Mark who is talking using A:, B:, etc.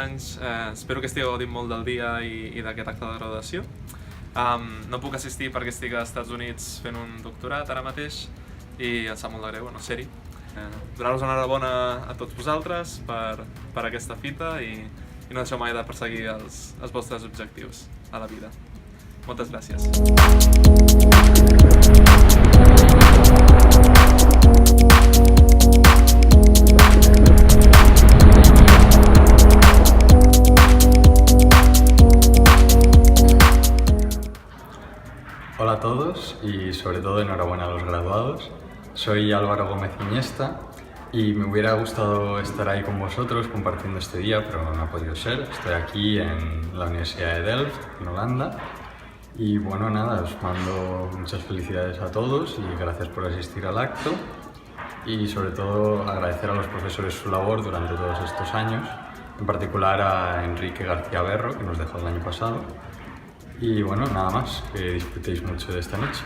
A: anys. Espero que estigueu gaudint molt del dia i d'aquest acte de graduació. No puc assistir perquè estic als Estats Units fent un doctorat ara mateix i em sap molt de greu no ser-hi. Donar-vos enhorabona a tots vosaltres per aquesta fita i no deixeu mai de perseguir els vostres objectius a la vida. Moltes gràcies.
B: Hola a todos y sobre todo enhorabuena a los graduados. Soy Álvaro Gómez Iniesta y me hubiera gustado estar ahí con vosotros compartiendo este día, pero no ha podido ser. Estoy aquí en la Universidad de Delft, en Holanda. Y bueno, nada, os mando muchas felicidades a todos y gracias por asistir al acto. Y sobre todo agradecer a los profesores su labor durante todos estos años, en particular a Enrique García Berro, que nos dejó el año pasado. Y bueno, nada más, que disfrutéis mucho de esta noche.